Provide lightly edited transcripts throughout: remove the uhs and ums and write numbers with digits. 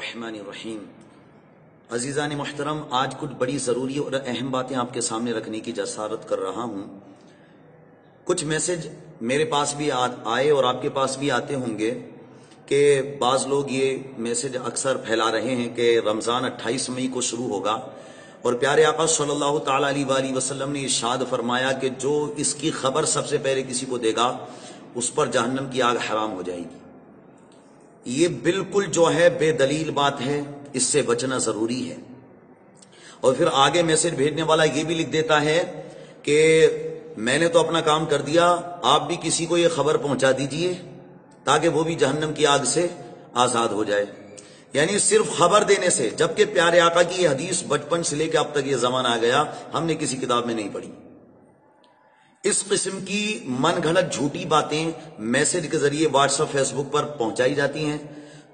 الرحمن الرحیم۔ عزیزان محترم، آج کچھ بڑی ضروری اور اہم باتیں آپ کے سامنے رکھنے کی جسارت کر رہا ہوں۔ کچھ میسج میرے پاس بھی آئے اور آپ کے پاس بھی آتے ہوں گے کہ بعض لوگ یہ میسج اکثر پھیلا رہے ہیں کہ رمضان 28 مئی کو شروع ہوگا اور پیارے آقا صلی اللہ تعالی علیہ وآلہ وسلم نے ارشاد فرمایا کہ جو اس کی خبر سب سے پہلے کسی کو دے گا اس پر جہنم کی آگ حرام ہو جائے گی۔ یہ بالکل جو ہے بے دلیل بات ہے، اس سے بچنا ضروری ہے۔ اور پھر آگے میسج بھیجنے والا یہ بھی لکھ دیتا ہے کہ میں نے تو اپنا کام کر دیا، آپ بھی کسی کو یہ خبر پہنچا دیجئے تاکہ وہ بھی جہنم کی آگ سے آزاد ہو جائے۔ یعنی صرف خبر دینے سے، جبکہ پیارے آقا کی یہ حدیث بچپن سے لے کے اب تک یہ زمانہ آ گیا ہم نے کسی کتاب میں نہیں پڑھی۔ اس قسم کی من گھڑت جھوٹی باتیں میسج کے ذریعے واٹس ایپ فیس بک پر پہنچائی جاتی ہیں،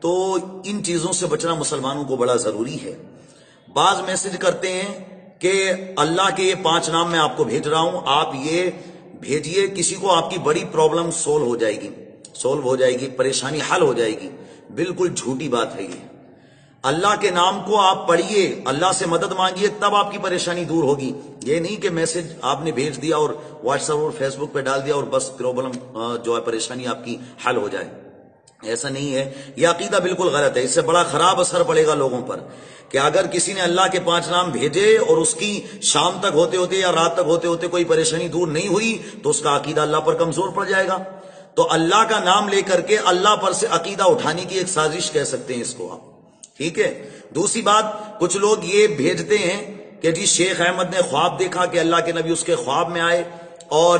تو ان چیزوں سے بچنا مسلمانوں کو بڑا ضروری ہے۔ بعض میسج کرتے ہیں کہ اللہ کے یہ 5 نام میں آپ کو بھیج رہا ہوں، آپ یہ بھیجئے، کسی کو آپ کی بڑی پرابلم سولو ہو جائے گی، پریشانی حل ہو جائے گی۔ بالکل جھوٹی بات ہے یہ۔ اللہ کے نام کو آپ پڑھیے، اللہ سے مدد مانگیے، تب آپ کی پریشانی دور ہوگی۔ یہ نہیں کہ میسج آپ نے بھیج دیا اور واٹس ایپ اور فیس بک پہ ڈال دیا اور بس پرابلم جو ہے پریشانی آپ کی حل ہو جائے، ایسا نہیں ہے۔ یہ عقیدہ بالکل غلط ہے۔ اس سے بڑا خراب اثر پڑے گا لوگوں پر کہ اگر کسی نے اللہ کے 5 نام بھیجے اور اس کی شام تک ہوتے ہوتے یا رات تک ہوتے ہوتے کوئی پریشانی دور نہیں ہوئی تو اس کا عقیدہ اللہ پر کمزور پڑ جائے گا۔ تو اللہ کا نام لے کر کے اللہ پر سے عقیدہ اٹھانے کی ایک سازش کہہ سکتے ہیں اس کو آپ، ٹھیک ہے۔ دوسری بات، کچھ لوگ یہ بھیجتے ہیں کہ جی شیخ احمد نے خواب دیکھا کہ اللہ کے نبی اس کے خواب میں آئے اور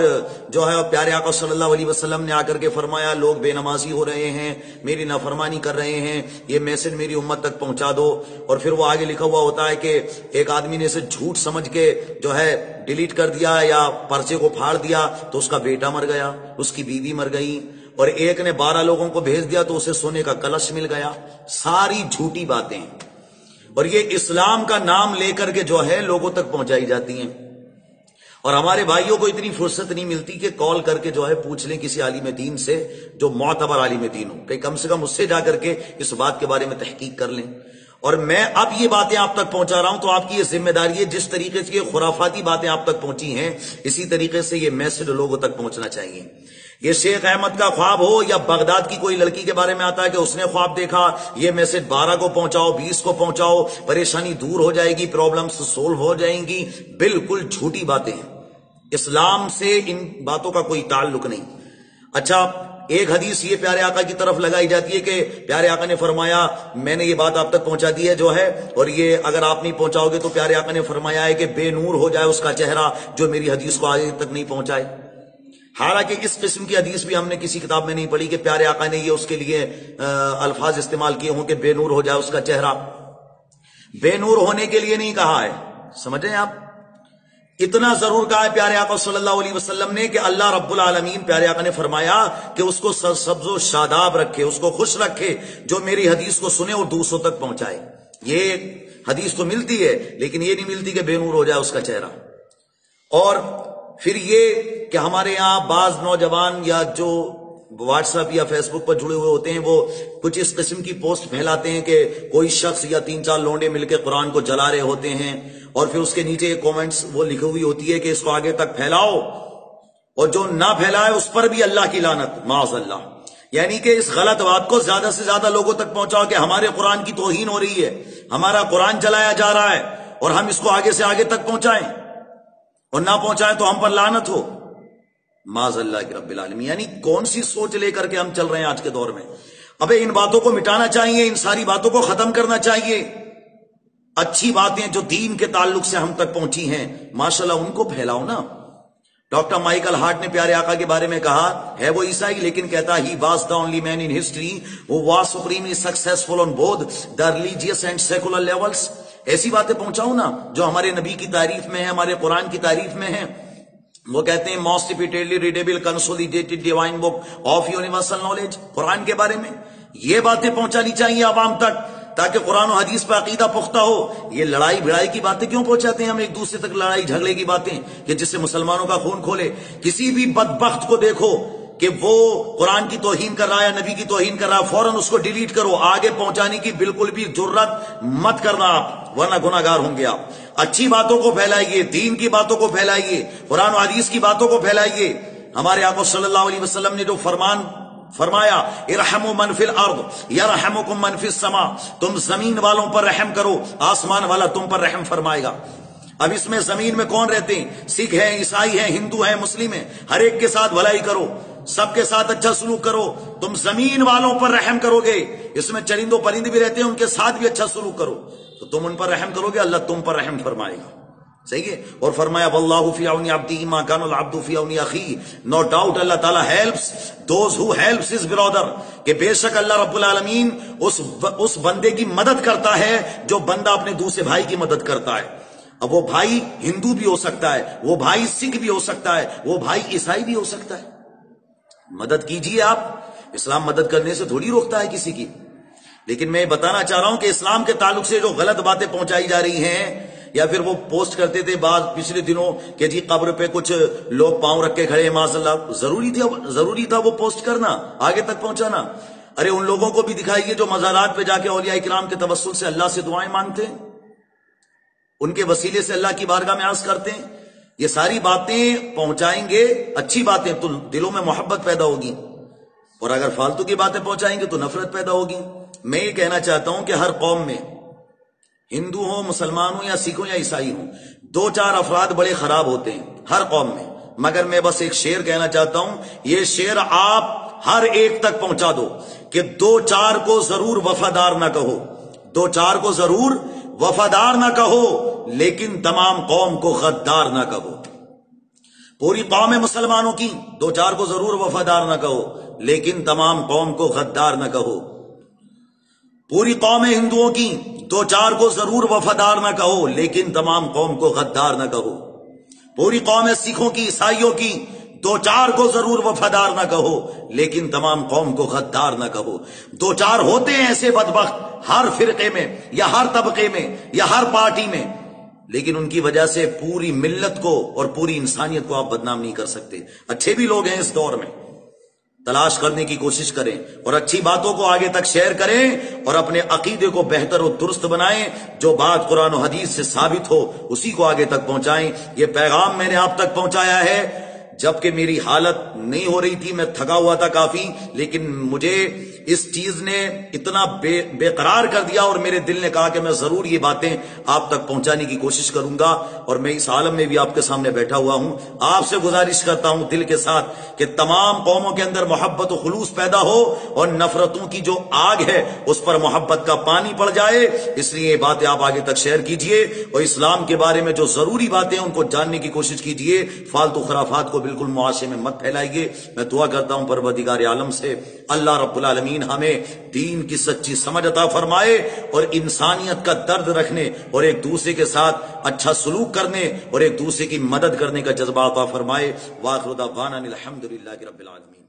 جو ہے پیارے آقا صلی اللہ علیہ وسلم نے آ کر کے فرمایا لوگ بے نمازی ہو رہے ہیں، میری نافرمانی کر رہے ہیں، یہ میسج میری امت تک پہنچا دو۔ اور پھر وہ آگے لکھا ہوا ہوتا ہے کہ ایک آدمی نے اسے جھوٹ سمجھ کے جو ہے ڈیلیٹ کر دیا یا پرچے کو پھاڑ دیا تو اس کا بیٹا مر گیا، اس کی بیوی مر گئی، اور ایک نے 12 لوگوں کو بھیج دیا تو اسے سونے کا کلش مل گیا۔ ساری جھوٹی باتیں، اور یہ اسلام کا نام لے کر کے جو ہے لوگوں تک پہنچائی جاتی ہیں۔ اور ہمارے بھائیوں کو اتنی فرصت نہیں ملتی کہ کال کر کے جو ہے پوچھ لیں کسی عالم دین سے جو معتبر عالم دین ہو، کہ کم سے کم اس سے جا کر کے اس بات کے بارے میں تحقیق کر لیں۔ اور میں اب یہ باتیں آپ تک پہنچا رہا ہوں تو آپ کی یہ ذمہ داری ہے، جس طریقے سے یہ خرافاتی باتیں آپ تک پہنچی ہیں اسی طریقے سے یہ میسج لوگوں تک پہنچنا چاہیے۔ یہ شیخ احمد کا خواب ہو یا بغداد کی کوئی لڑکی کے بارے میں آتا ہے کہ اس نے خواب دیکھا، یہ میسج 12 کو پہنچاؤ، 20 کو پہنچاؤ، پریشانی دور ہو جائے گی، پرابلمز سولو ہو جائیں گی، بالکل جھوٹی باتیں ہیں۔ اسلام سے ان باتوں کا کوئی تعلق نہیں۔ اچھا، ایک حدیث یہ پیارے آقا کی طرف لگائی جاتی ہے کہ پیارے آقا نے فرمایا میں نے یہ بات آپ تک پہنچا دی ہے جو ہے، اور یہ اگر آپ نہیں پہنچاؤ گے تو پیارے آقا نے فرمایا ہے کہ بے نور ہو جائے اس کا چہرہ جو میری حدیث کو آگے تک نہیں پہنچائے۔ حالانکہ اس قسم کی حدیث بھی ہم نے کسی کتاب میں نہیں پڑھی کہ پیارے آقا نے یہ اس کے لیے الفاظ استعمال کیے ہوں کہ بے نور ہو جائے اس کا چہرہ۔ بے نور ہونے کے لیے نہیں کہا ہے، سمجھیں آپ؟ اتنا ضرور کہا ہے پیارے آقا صلی اللہ علیہ وسلم نے کہ اللہ رب العالمین پیارے آقا نے فرمایا کہ اس کو سرسبز و شاداب رکھے، اس کو خوش رکھے جو میری حدیث کو سنے اور دوسروں تک پہنچائے۔ یہ حدیث تو ملتی ہے لیکن یہ نہیں ملتی کہ بے نور ہو جائے اس کا چہرہ۔ اور پھر یہ کہ ہمارے یہاں بعض نوجوان یا جو واٹس ایپ یا فیس بک پر جڑے ہوئے ہوتے ہیں وہ کچھ اس قسم کی پوسٹ پھیلاتے ہیں کہ کوئی شخص یا 3-4 لونڈے مل کے قرآن کو جلا رہے ہوتے ہیں، اور پھر اس کے نیچے کومنٹس وہ لکھی ہوئی ہوتی ہے کہ اس کو آگے تک پھیلاؤ، اور جو نہ پھیلائے اس پر بھی اللہ کی لعنت، معاذ اللہ۔ یعنی کہ اس غلط بات کو زیادہ سے زیادہ لوگوں تک پہنچاؤ کہ ہمارے قرآن کی توہین ہو رہی ہے، ہمارا قرآن جلایا جا رہا ہے، اور ہم اس کو آگے سے آگے تک پہنچائیں، اور نہ پہنچائیں تو ہم پر لعنت ہو، معاذ اللہ کی رب العالمین۔ یعنی کون سی سوچ لے کر کے ہم چل رہے ہیں آج کے دور میں؟ ابے ان باتوں کو مٹانا چاہیے، ان ساری باتوں کو ختم کرنا چاہیے۔ اچھی باتیں جو دین کے تعلق سے ہم تک پہنچی ہیں ماشاءاللہ ان کو پھیلاؤ نا۔ ڈاکٹر مائیکل ہارٹ نے پیارے آقا کے بارے میں کہا ہے وہ عیسائی لیکن کہتا ہی was the only man in history who was supremely successful on both the religious and secular levels۔ ایسی باتیں پہنچاؤ نا جو ہمارے نبی کی تعریف میں ہے، ہمارے قرآن کی تعریف میں ہے۔ وہ کہتے ہیں most repeatedly readable consolidated divine book of universal knowledge, قرآن کے بارے میں یہ باتیں پہنچانی چاہیے عوام تک تاکہ قرآن و حدیث پہ عقیدہ پختہ ہو۔ یہ لڑائی بھڑائی کی باتیں کیوں پہنچاتے ہیں ہم ایک دوسرے تک، لڑائی جھگڑے کی باتیں کہ جس سے مسلمانوں کا خون کھولے؟ کسی بھی بدبخت کو دیکھو کہ وہ قرآن کی توہین کر رہا ہے، نبی کی توہین کر رہا ہے، فوراً اس کو ڈیلیٹ کرو. آگے پہنچانے کی بالکل بھی جرت مت کرنا آپ، ورنہ گناہ گار ہوں گے آپ. اچھی باتوں کو پھیلائیے، دین کی باتوں کو پھیلائیے، قرآن و حدیث کی باتوں کو پھیلائیے. ہمارے آقا صلی اللہ علیہ وسلم نے جو فرمایا ارحموا من فی الارض یرحمکم من فی السماء، تم زمین والوں پر رحم کرو، آسمان والا تم پر رحم فرمائے گا. اب اس میں زمین میں کون رہتے ہیں؟ سکھ ہیں، عیسائی ہیں، ہندو ہیں، مسلم ہیں. ہر ایک کے ساتھ بھلائی کرو، سب کے ساتھ اچھا سلوک کرو. تم زمین والوں پر رحم کرو گے، اس میں چرند و پرند بھی رہتے ہیں، ان کے ساتھ بھی اچھا سلوک کرو، تو تم ان پر رحم کرو گے، اللہ تم پر رحم فرمائے گا. صحیح ہے. اور فرمایا واللہ فی عون عبدہ ما کان العبد فی عون اخیہ. نو ڈاؤٹ اللہ تعالیٰ helps those who helps his brother, کہ بے شک اللہ رب العالمین اس بندے کی مدد کرتا ہے جو بندہ اپنے دوسرے بھائی کی مدد کرتا ہے. اب وہ بھائی ہندو بھی ہو سکتا ہے، وہ بھائی سکھ بھی ہو سکتا ہے، وہ بھائی عیسائی بھی ہو سکتا ہے. مدد کیجئے آپ. اسلام مدد کرنے سے تھوڑی روکتا ہے کسی کی. لیکن میں بتانا چاہ رہا ہوں کہ اسلام کے تعلق سے جو غلط باتیں پہنچائی جا رہی ہیں، یا پھر وہ پوسٹ کرتے تھے بعض پچھلے دنوں کہ جی قبر پہ کچھ لوگ پاؤں رکھ کے کھڑے ہیں، معاذ اللہ. ضروری تھا وہ پوسٹ کرنا، آگے تک پہنچانا. ارے ان لوگوں کو بھی دکھائیے جو مزارات پہ جا کے اولیاء کرام کے توسل سے اللہ سے دعائیں مانگتے ہیں، ان کے وسیلے سے اللہ کی بارگاہ میں عرض کرتے ہیں. یہ ساری باتیں پہنچائیں گے، اچھی باتیں، تو دلوں میں محبت پیدا ہوگی. اور اگر فالتو کی باتیں پہنچائیں گے تو نفرت پیدا ہوگی. میں یہ کہنا چاہتا ہوں کہ ہر قوم میں، ہندو ہوں، مسلمان ہوں، یا سکھ ہوں، یا عیسائی ہوں، 2-4 افراد بڑے خراب ہوتے ہیں ہر قوم میں. مگر میں بس ایک شعر کہنا چاہتا ہوں، یہ شعر آپ ہر ایک تک پہنچا دو کہ 2-4 کو ضرور وفادار نہ کہو، 2-4 کو ضرور وفادار نہ کہو، لیکن تمام قوم کو غدار نہ کہو. پوری قوم مسلمانوں کی 2-4 کو ضرور وفادار نہ کہو، لیکن تمام قوم کو غدار نہ کہو. پوری قوم ہندوؤں کی 2-4 کو ضرور وفادار نہ کہو، لیکن تمام قوم کو غدار نہ کہو. پوری قوم سکھوں کی، عیسائیوں کی 2-4 کو ضرور وفادار نہ کہو، لیکن تمام قوم کو غدار نہ کہو. 2-4 ہوتے ہیں ایسے بدبخت ہر فرقے میں، یا ہر طبقے میں، یا ہر پارٹی میں، لیکن ان کی وجہ سے پوری ملت کو اور پوری انسانیت کو آپ بدنام نہیں کر سکتے. اچھے بھی لوگ ہیں اس دور میں، تلاش کرنے کی کوشش کریں اور اچھی باتوں کو آگے تک شیئر کریں اور اپنے عقیدے کو بہتر و درست بنائیں. جو بات قرآن و حدیث سے ثابت ہو اسی کو آگے تک پہنچائیں. یہ پیغام میں نے آپ تک پہنچایا ہے جبکہ میری حالت نہیں ہو رہی تھی، میں تھکا ہوا تھا کافی، لیکن مجھے اس چیز نے اتنا بے قرار کر دیا اور میرے دل نے کہا کہ میں ضرور یہ باتیں آپ تک پہنچانے کی کوشش کروں گا. اور میں اس عالم میں بھی آپ کے سامنے بیٹھا ہوا ہوں. آپ سے گزارش کرتا ہوں دل کے ساتھ کہ تمام قوموں کے اندر محبت و خلوص پیدا ہو اور نفرتوں کی جو آگ ہے اس پر محبت کا پانی پڑ جائے. اس لیے یہ باتیں آپ آگے تک شیئر کیجئے اور اسلام کے بارے میں جو ضروری باتیں ہیں ان کو جاننے کی کوشش کیجئے. فالتو خرافات کو بالکل معاشرے میں مت پھیلائیے. میں دعا کرتا ہوں پروردگار عالم سے اللہ رب العالمین ہمیں دین کی سچی سمجھ عطا فرمائے اور انسانیت کا درد رکھنے اور ایک دوسرے کے ساتھ اچھا سلوک کرنے اور ایک دوسرے کی مدد کرنے کا جذبہ عطا فرمائے. وآخر دعوانا الحمدللہ رب العالمین.